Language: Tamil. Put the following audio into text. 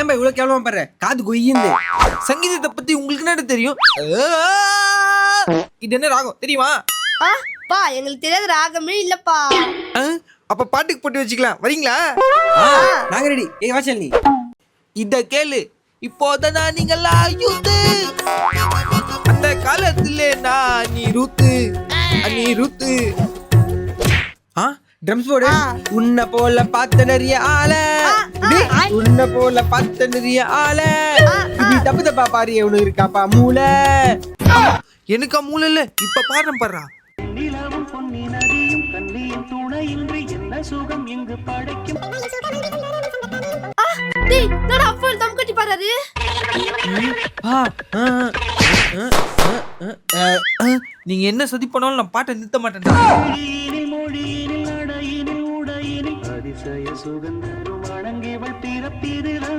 ஏன்பா இவ்வளவு கேவலமா பாரு, காது கொய்யுது. சங்கீதத்தை பத்தி உங்களுக்கு என்ன தெரியும்? இது என்ன ராகம் தெரியுமா? பா எங்களுக்கு தெரியாத ராகமே இல்லப்பா. அப்ப பாட்டுக்கு போட்டு வச்சுக்கலாம், வரீங்களா? நாங்க ரெடி. ஏய் வாசல், நீ இத கேளு. இப்போதான் நீங்களா யூத்து, அந்த காலத்துல நான் நீ ரூத்து. ட்ரம்ஸ் போடு. உன்னை போல பார்த்த நிறைய ஆள, உன்னை போல பார்த்த நிறைய ஆள, இப்படி தப்பு தப்பா பாரு. உனக்கு இருக்காப்பா மூளை? எனக்கா மூளை இல்ல, இப்ப பாடுறேன் பாடுறா. நிலவும் பொன்னி நதியும் கண்ணியும் துணையின்றி என்ன சுகம் இங்கு படைக்கும். டேய் நான் அப்பல் தம் கட்டி பாடுறாரு. நீங்க என்ன சதி பண்ணாலும் நான் பாட்டை நிறுத்த மாட்டேன்டா. அதிசய சுகந்தரும் வணங்கிவள் பிறப்பிதுடா.